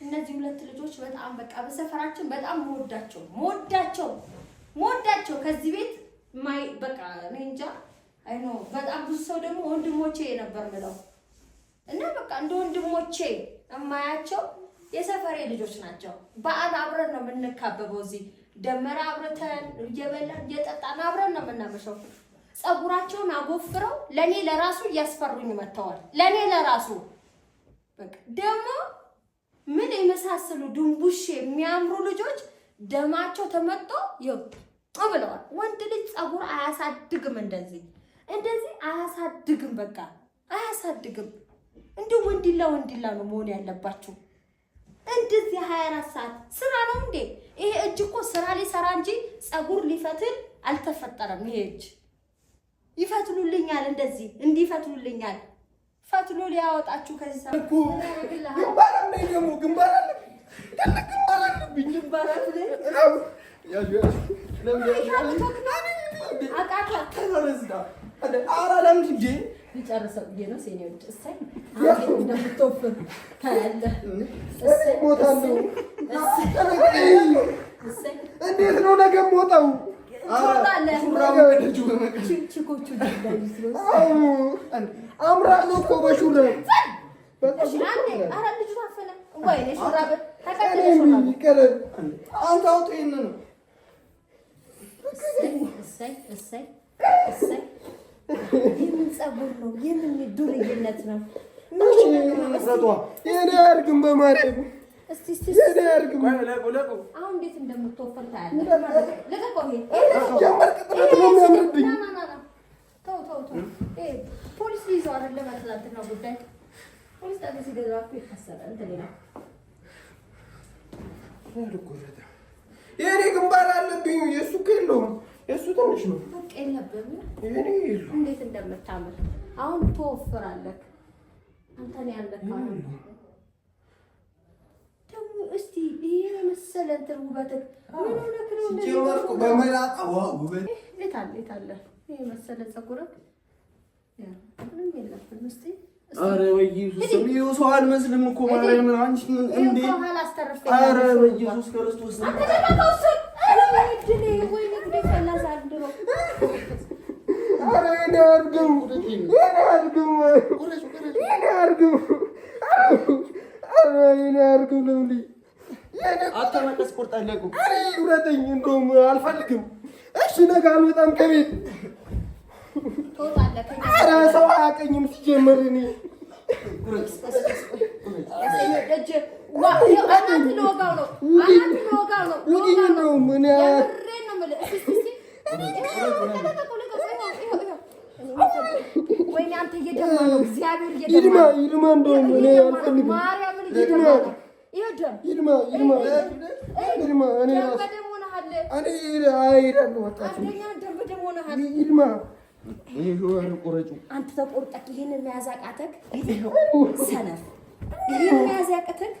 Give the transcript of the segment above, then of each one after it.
እነዚህ ሁለት ልጆች በጣም በቃ በሰፈራችን በጣም ሞዳቸው ከዚህ ቤት ማይ በቃ እኔ እንጃ አይኖ በጣም ብዙ ሰው ደግሞ ወንድሞቼ ነበር ምለው እና በቃ እንደ ወንድሞቼ እማያቸው የሰፈሬ ልጆች ናቸው። በዓል አብረን ነው የምንካበበው እዚህ ደመራ አብረን እየበላን እየጠጣን አብረን ነው የምናመሸው። ጸጉራቸውን አጎፍረው ለኔ ለራሱ እያስፈሩኝ መተዋል። ለኔ ለራሱ በቃ ደግሞ ምን የመሳሰሉ ድንቡሽ የሚያምሩ ልጆች ደማቸው ተመጥቶ ብለዋል። ወንድ ልጅ ጸጉር አያሳድግም እንደዚህ አያሳድግም። በቃ አያሳድግም። እንዴ ወንዲላ ነው መሆን ያለባችሁ። እንደዚህ 24 ሰዓት ስራ ነው እንዴ? ይሄ እጅ እኮ ስራ ሊሰራ እንጂ ጸጉር ሊፈትል አልተፈጠረም። ይሄ እጅ ይፈትሉልኛል፣ እንደዚህ እንዲፈትሉልኛል። ፈትሎ ሊያወጣችሁ ከዚህ ሰዓት እኮ ግንባር አለኝ። ደግሞ ግንባር አለኝ። ሊጨርሰው ብዬ ነው ሴኔዎች እሰይ አንተ እንደምትወፍር ታያለ እንዴት ነው ነገ ሞታው ቺኮቹ አምራለሁ እኮ በሹራብ ኧረ ልጁ አፈለ ወይ ሹራብ ይቀረብ አንተ አውጡ ይሄንን ነው እሰይ የምን ጸጉር ነው? የምን ዱርዬነት ነው? የኔ አያርግም በማርያም እስቲ የኔ አያርግም። አሁን እንዴት እንደምትወፈር ታያለህ። ለቀቀው ጀመር ቅጥለት ነው የሚያምርብኝ። ተው ፖሊስ ይዘው አይደለም አትላንትና ጉዳይ ፖሊስ ታዲያ ሲገዛው ይፈሰራል እንትን ነው የኔ ግንባር አለብኝ። የሱ ከለውም የሱ ትንሽ ነው። በቃ የለብም። የኔ እንዴት እንደምታምር አሁን ትወፍራለህ። አንተ ነው ያለከው ደግሞ እስቲ ይሄ መሰለ እንትን ውበትህ ምን ሆነክ ነው እንደዚህ ጀመርኩ በመላጣ ውበት የት አለ ይሄ መሰለ ጸጉርህ ምንም የለብም። እስቲ አረ በኢየሱስ ይኸው ሰው አልመስልም እኮ ማርያም ነው አንቺ እንዴ አረ በኢየሱስ ክርስቶስ አረ እኔ አርግም ነው አታመቀስ ቆርጣለሁ አይ ውረደኝ እንደውም አልፈልግም። እሺ ነገ አልወጣም ከቤት ትወጣለህ። አረ ሰው አያውቀኝም ሲጀመር እኔ ወይኔ አንተ እየደማ ነው። እግዚአብሔር ይድማ እንደውም እኔ አልፈልግም። ማርያምን እየደማ ነው። ይድማ እኔ አይሄዳለሁ ወጣች ይድማ አንተ ተቆርጠህ ይሄንን መያዝ አቃተህ? ሰነፍ ይሄንን መያዝ አቃተህ?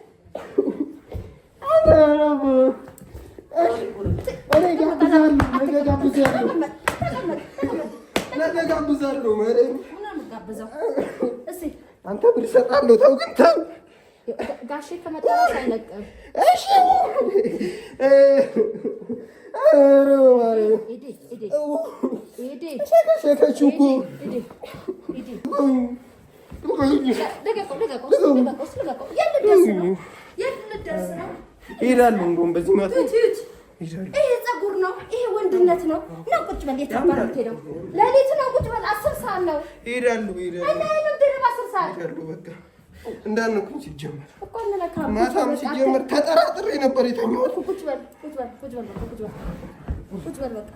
አንተ ብር እሰጥሃለሁ። ተው ግን ተው ጋሼ ከመጣራት አይለቅም። እሺ ሸከችው እኮ እሄዳለሁ። እንደውም በዚህ ማታ ይሄ ጸጉር ነው። ይሄ ወንድነት ነው። እና ቁጭ በል የተባለው ሄደው ለሊት ነው። ቁጭ በል 10 ሰዓት ነው። እሄዳለሁ እና ይሄን ደረባ 10 ሰዓት እሄዳለሁ። በቃ እንዳልነኩኝ ሲጀመር ማታም ሲጀመር ተጠራጥሬ ነበር የተኛሁት። ቁጭ በል በቃ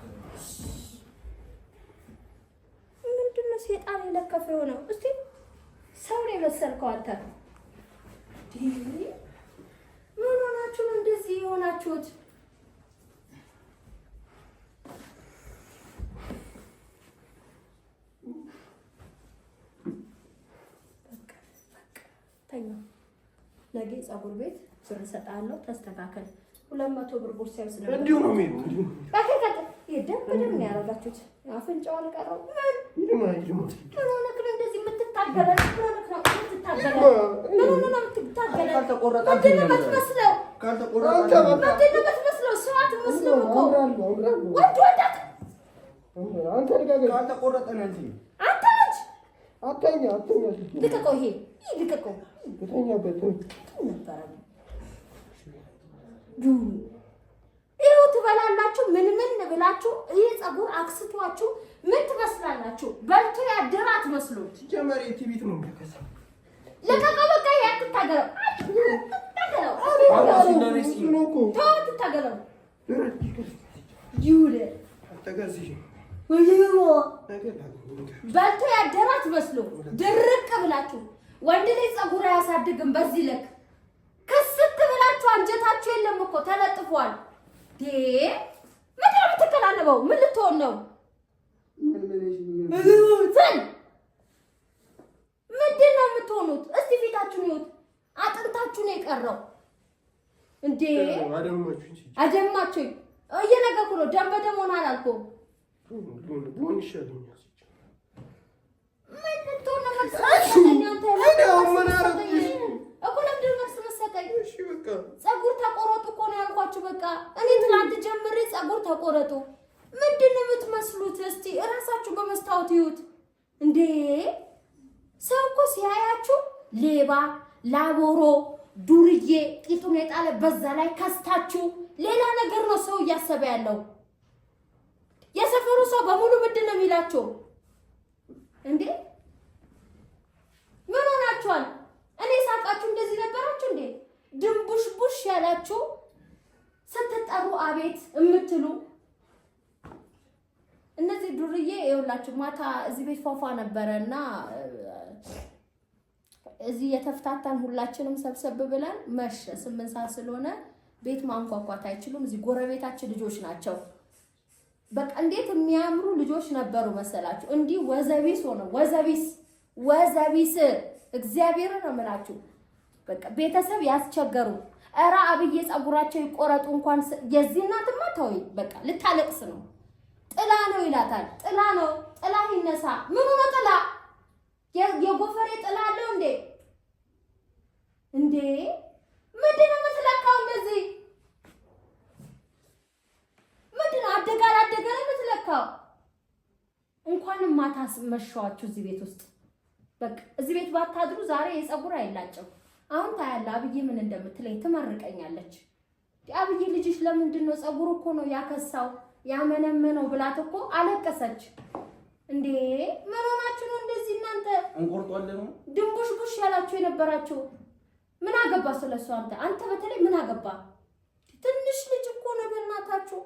ምንድን ነው ሴጣን የለከፈ የሆነው? እስቲ ሰው ነው የመሰልከው አንተ። ምን ሆናችሁ ነው እንደዚህ የሆናችሁት? ነገ ጸጉር ቤት ብር እሰጥሃለሁ። ተስተካከል። 200 ብር ቦርሳ ይወስድ ነው። እንዲሁ ነው የሚሄደው። ደም ነው ያደረጋችሁት። አፍንጫው አልቀረው። ይድማ ምን ሆነክ ነው እንደዚህ የምትታገለው? ይኸው ትበላላችሁ። ምን ብላችሁ ይሄ ፀጉር አክስቷችሁ ምን ትመስላላችሁ? በልቶ ያደረ አትመስሉም። ጀመሪ ቲቪት ነው የሚከሰው። ለቀቀው በቃ ያትታገለው በልቶ ያደረ አትመስሉም። ድርቅ ብላችሁ ወንድ ልጅ ፀጉር አያሳድግም። በዚህ ልክ ክስት ብላችሁ አንጀታችሁ የለም እኮ ተለጥፏል። ምንድን ነው የምትከላለበው? ምን ልትሆን ነው? ምንድን ነው የምትሆኑት? እስቲ ፊታችሁን ይዩት። አጥንታችሁ ነው የቀረው እንዴ? አደማችሁኝ። እየነገርኩ ነው። ደም በደም ሆነ አላልኩም? ፀጉር ተቆረጡ እኮ ነው ያልኳችሁ። በቃ እኔ ትናንት ጀምሬ ፀጉር ተቆረጡ። ምንድን ነው የምትመስሉት? እስቲ እራሳችሁ በመስታወት ይዩት እንዴ! ሰው እኮ ሲያያችሁ ሌባ፣ ላቦሮ፣ ዱርዬ፣ ቂጡን የጣለ በዛ ላይ ከስታችሁ ሌላ ነገር ነው ሰው እያሰበ ያለው። የሰፈሩ ሰው በሙሉ ምንድን ነው የሚላችሁ እንዴ? ምን ሆናችኋል? እኔ ሳቃችሁ እንደዚህ ነበራችሁ እንዴ? ድንቡሽቡሽ ያላችሁ ስትጠሩ አቤት እምትሉ እነዚህ ዱርዬ ይኸውላችሁ። ማታ እዚህ ቤት ፏፏ ነበረና እዚህ የተፍታታን ሁላችንም ሰብሰብ ብለን መሸ። 8 ሰዓት ስለሆነ ቤት ማንኳኳት አይችሉም። እዚህ ጎረቤታችን ልጆች ናቸው። በቃ እንዴት የሚያምሩ ልጆች ነበሩ መሰላችሁ? እንዲህ ወዘቢስ ሆነ ወዘቢስ እግዚአብሔር ነው የምላችሁ። በቃ ቤተሰብ ያስቸገሩ። ኧረ አብዬ ፀጉራቸው ይቆረጡ እንኳን የዚህ እናትማ ተወይ በቃ ልታለቅስ ነው። ጥላ ነው ይላታል። ጥላ ነው፣ ጥላ ይነሳ። ምኑ ነው ጥላ? የጎፈሬ ጥላ አለው እንዴ? ምንድን ነው የምትለካው እንደዚህ? ምንድን ነው አደጋ ላደጋ ነው የምትለካው? እንኳንም ማታ መሸዋችሁ እዚህ ቤት ውስጥ። በቃ እዚህ ቤት ባታድሩ ዛሬ የፀጉር አይላጨው። አሁን ታያለህ አብዬ ምን እንደምትለኝ ትመርቀኛለች። አብዬ ልጅሽ ለምንድን ነው ፀጉር እኮ ነው ያከሳው ያመነመነው ብላት እኮ አለቀሰች። እንዴ ምን ሆናችሁ ነው እንደዚህ እናንተ? እንቆርጧለን ነው ድንቡሽቡሽ ያላችሁ የነበራችሁ። ምን አገባ ስለሱ? አንተ በተለይ ምን አገባ? ትንሽ ልጅ እኮ ነው በእናታችሁ።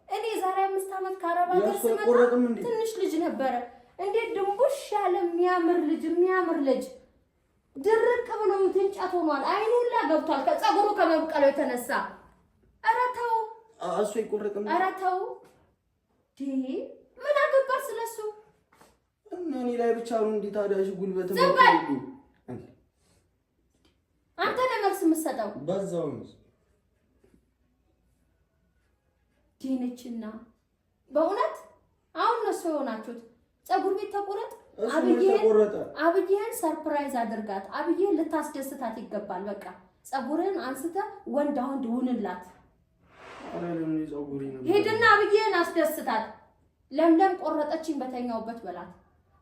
እኔ ዛሬ 5 ዓመት ከአረብ ሀገር ስመጣ ትንሽ ልጅ ነበረ። እንዴት ድንቡሽ ያለ የሚያምር ልጅ ድርቅ ብሎ ትንጫት ሆኗል። አይኑ ሁላ ገብቷል ከፀጉሩ ከመብቀሉ የተነሳ። ኧረ ተው እሱ ይቆረጥም። ኧረ ተው ምን አገባ ስለሱ? እኔ ላይ ብቻ ነው እንዴ ታዲያሽ? ጉልበት አንተ ለመርስ የምትሰጠው በዛው ነው ዲንችና በእውነት አሁን ነው ሰው ሆናችሁት። ፀጉር ቤት ተቆረጥ። አብዬን ሰርፕራይዝ አድርጋት። አብዬን ልታስደስታት ይገባል። በቃ ፀጉርን አንስተህ ወንድ ውንላት። ሄድና አብዬን አስደስታት። ለምለም ቆረጠችኝ በተኛውበት በላት።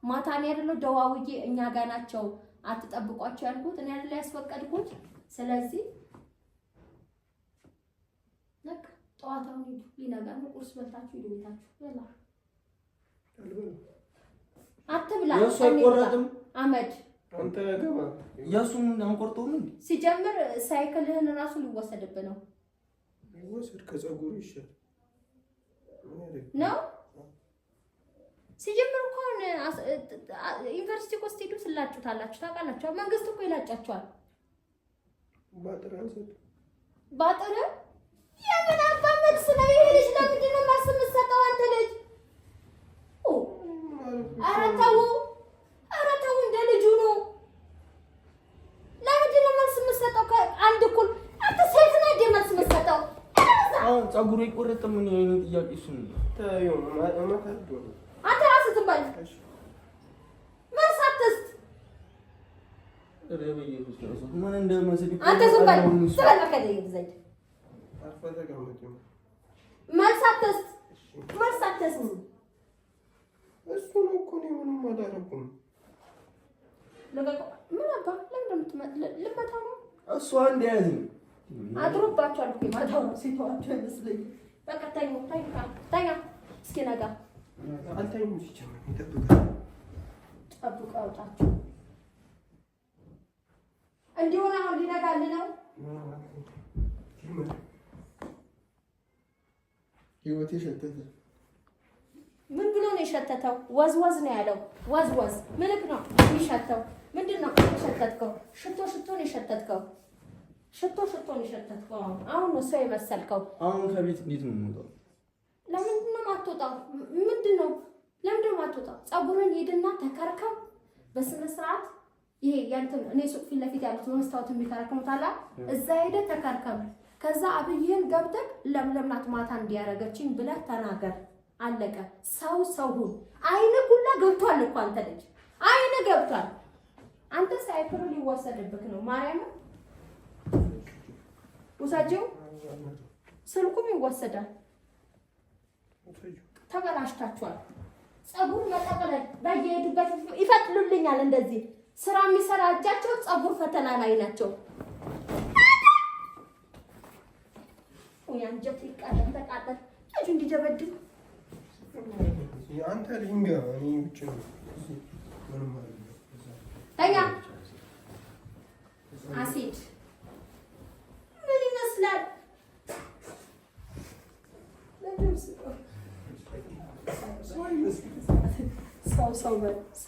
ማታ እኔ አይደለሁ ደዋውዬ እኛ ጋር ናቸው አትጠብቋቸው ያልኩት እኔ አይደለሁ ያስፈቀድኩት። ስለዚህ ለካ ጠዋታውን ሊነጋ ነው። ቁርስ በልታችሁ ሂዱ ቤታችሁ። ያላ አትብላ። የሱ አይቆረጥም አመድ አንተ ገባ የሱን አንቆርጠውም እንዴ? ሲጀምር ሳይክልህን ራሱ ሊወሰድብህ ነው። ይወሰድ ከፀጉሩ ይሻል ነው። ሲጀምር እኮ ዩኒቨርሲቲ እኮ ስትሄዱ ስላጩታላችሁ ታውቃላችሁ። መንግስት እኮ ይላጫችኋል። ባጥር የምን አባ መልስ ነው ይሄ? ልጅ ለምንድን ነው መልስ የምትሰጠው አንተ ልጅ? ኧረ ተው እንደ ልጁ ነው። ለምንድን ነው መልስ የምትሰጠው? ከአንድ እኩል አንተ ሴት ነህ እንደ መልስ የምትሰጠው? አሁን ፀጉሩ ይቆረጥም። ምን አይነት ጥያቄ እሱን ታዩ አንተ ራስህ ትባል መልስ አትስጥ። ምን እንደመስል አንተ ዝም በል ስለለከደ ይዘኝ መልሳተስ እሱ ነው እኮ ነው ምንም አላደረኩም። ምን አባ ለምን ልመታ ነው እሱ አንድ ያዝ አድሮባቸዋል እኮ ማታው ሲተዋቸው ይመስለኝ። በቃ ተኛ እስኪ ነጋ አልተኝም ሲጀምር ይጠብቃል። ጠብቀው አውጣቸው እንዲሆነ አሁን ሊነጋል ነው። ህይወቴ ሸተተ። ምን ብሎ ነው የሸተተው? ወዝወዝ ነው ያለው። ወዝወዝ ምልክ ነው የሚሸተው። ምንድን ነው የሸተትከው? ሽቶ ነው የሸተትከው። ሽቶ ነው የሸተትከው። አሁን ነው ሰው የመሰልከው። አሁን ከቤት እንዴት ነው የምወጣው? ለምንድን ነው የማትወጣው? ምንድን ነው ለምንድን ነው የማትወጣው? ፀጉርን ሄድና ተከርከም በስነ ስርዓት። ይሄ ያንተን እኔ ሱቅ ፊት ለፊት ያሉት መስታወት የሚከረከሙት አላ እዛ ሄደህ ተከርከም። ከዛ አብይን ገብተህ ለምለምናት ማታ እንዲያረገችኝ ብለህ ተናገር። አለቀ። ሰው ሁን። አይንህ ሁላ ገብቷል እኮ አንተ ልጅ አይንህ ገብቷል። አንተ ሳይክሉ ሊወሰድብህ ነው። ማርያም ውሰጂው፣ ስልኩም ይወሰዳል። ተበላሽታችኋል። ፀጉር መጠቅለል በየሄዱበት ይፈትሉልኛል። እንደዚህ ስራ የሚሰራ እጃቸው ፀጉር ፈተና ላይ ናቸው። ያንጀት ይቃጠል ተቃጠል ልጁ እንዲደበድብ አንተ ሊንጋ እኔ ብቻ ነው ምንም ማለት ነው። ተኛ አሲድ ምን ይመስላል? ሰው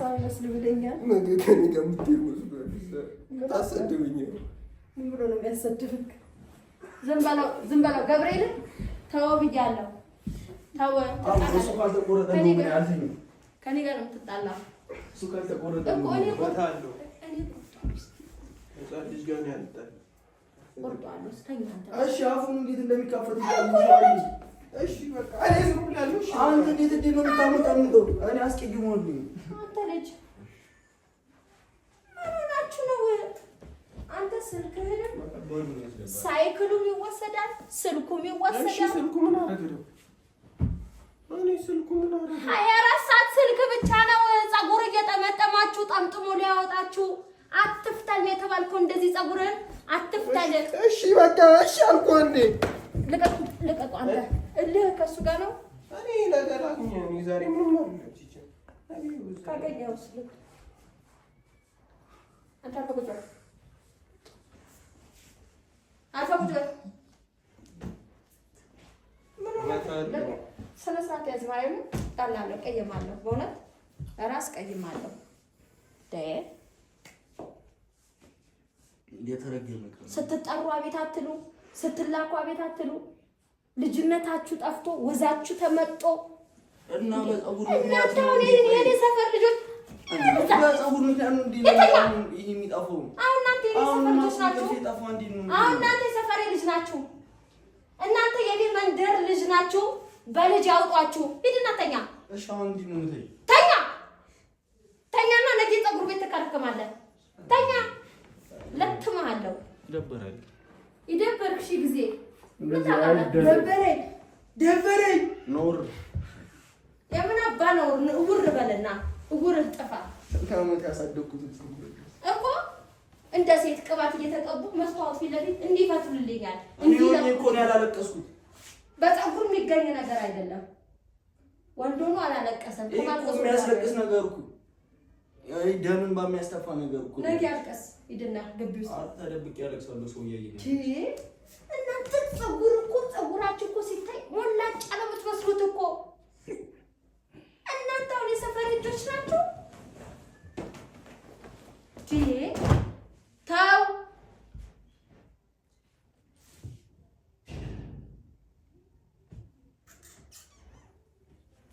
አይመስል ብለኛል። ነገ ከእኔ ጋር የምትሄድ መስሎኝ ታሰድብኛል። ምን ብሎ ነው የሚያሰድብህ? ዝም በለው ገብርኤልን ተወው ብያለሁ። ተወው ከእኔ ጋር ነው የምትጣላው። እሱ ካልተቆረጠ ቦታ አለው። ልጅ ጋር ነው ያልጣል። እሺ አፉን እንዴት እንደሚካፈት እሺ በቃ እኔ ዝም ብላለሁ። አንተ እንዴት ነው የምታመጣው? እኔ አስቀይሞልኝ። አንተ ልጅ ምን ሆናችሁ ነው? አንተ ስልክህን ሳይክሉም ይወሰዳል፣ ስልኩም ይወሰዳል። እሺ ስልኩ ምን አደረገው? እኔ ስልኩ ምን አደረገው? 24 ሰዓት ስልክ ብቻ ነው። ፀጉር እየጠመጠማችሁ ጠምጥሞ ሊያወጣችሁ። አትፍታል የተባልከው እንደዚህ ፀጉርን አትፍታል። እሺ በቃ እሺ አልኩህ እንዴ። ልቀቁ አንተ እልህ ከእሱ ጋር ነው። እኔ ነገር አግኘ እኔ ዛሬ ምንም ማለት ካገኘሁስ ልክ አንተ አልፈቁት ስነ ስርዓት ያዝ። ማርያም ጣላለሁ፣ ቀይማለሁ፣ በእውነት እራስ ቀይማለሁ። ስትጠሩ አቤት አትሉ፣ ስትላኩ አቤት አትሉ። ልጅነታችሁ ጠፍቶ ወዛችሁ ተመጦ እና በፀጉር ምክንያት የኔ ሰፈር ልጆች በፀጉር ምክንያት ነው እንዴ ይሄ የሚጠፋው? አሁን እናንተ የኔ ሰፈር ልጆች ናችሁ። አሁን እናንተ የሰፈሬ ልጅ ናችሁ። እናንተ የኔ መንደር ልጅ ናችሁ። በልጅ ያውጧችሁ። ሂድና ተኛ። እሺ አሁን እንዴ ነው የምትይ? ተኛና ነገ ፀጉር ቤት ተከረከማለህ። ተኛ። ለትማለሁ። ይደበራል። ይደበርክ ሺ ጊዜ ደበረኝ ኖር የምን አባ ነው? እውር በልና እውር ጥፋ ከመት ያሳደኩት እኮ እንደ ሴት ቅባት እየተቀቡ መስዋዕት ፊት ለፊት እንዲፈትሉልኛል። እንዴ እኮ ነው ያላለቀስኩት። በፀጉር የሚገኝ ነገር አይደለም። ወንድ ሆኖ አላለቀሰም። ከማልቀስ የሚያስለቅስ ነገር እኮ ደምን በሚያስተፋ ነገር እኮ ነገ ያልቀስ ሂድና ግቢ ውስጥ ተደብቄ ያለቅሳለሁ። ሰው እያየኝ እናንተ ፀጉራችሁ እኮ ሲታይ ሞላጫ ነው የምትመስሉት እኮ። እናንተ አሁን የሰፈር ልጆች ናችሁ። ተው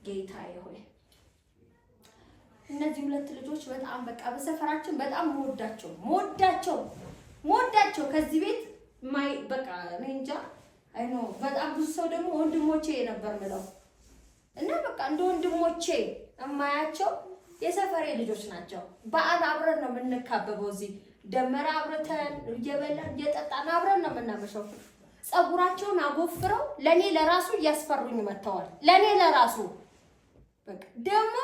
ጌታዬ ሆይ እነዚህ ሁለት ልጆች በጣም በቃ በሰፈራችን በጣም ሞዳቸው ከዚህ ቤት ማይ በቃ እኔ እንጃ አይኖ በጣም ብዙ ሰው ደግሞ ወንድሞቼ ነበር ምለው እና በቃ እንደ ወንድሞቼ እማያቸው የሰፈሬ ልጆች ናቸው። በዓል አብረን ነው የምንካበበው። እዚህ ደመራ አብረተን እየበላን እየጠጣን አብረን ነው የምናመሸው። ፀጉራቸውን አጎፍረው ለኔ ለራሱ እያስፈሩኝ መተዋል። ለኔ ለራሱ በቃ ደግሞ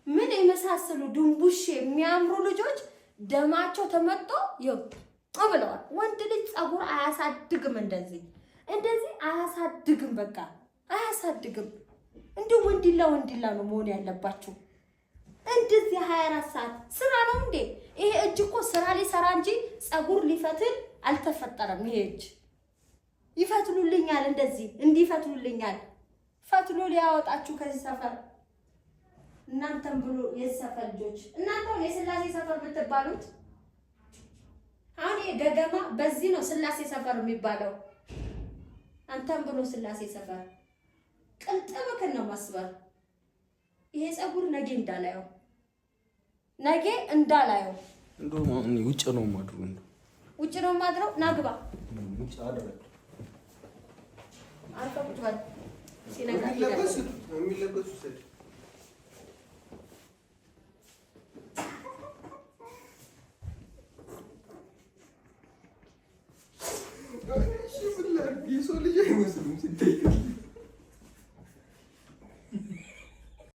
ምን የመሳሰሉ ድንቡሽ የሚያምሩ ልጆች ደማቸው ተመጦ ይው ብለዋል። ወንድ ልጅ ፀጉር አያሳድግም፣ እንደዚህ አያሳድግም፣ በቃ አያሳድግም። እንደው ወንዲላ ነው መሆን ያለባችሁ። እንደዚህ 24 ሰዓት ስራ ነው እንዴ? ይሄ እጅ እኮ ስራ ሊሰራ እንጂ ፀጉር ሊፈትል አልተፈጠረም። ይሄ እጅ ይፈትሉልኛል፣ እንደዚህ እንዲፈትሉልኛል። ፈትሎ ሊያወጣችሁ ከዚህ ሰፈር እናንተም ብሎ የሰፈር ልጆች እናንተው የስላሴ ሰፈር የምትባሉት። አሁን የገገማ በዚህ ነው ስላሴ ሰፈር የሚባለው። አንተም ብሎ ስላሴ ሰፈር ቅልጥምክን ነው ማስበር። ይሄ ፀጉር ነገ እንዳላየው እንደውም አሁን ውጭ ነው ማድረው ናግባ ውጭ አደረግ አልፈቅዷል ሲነጋ የሚለበሱ ሰድ የሰው ልጅ አይመስሉም ሲታይ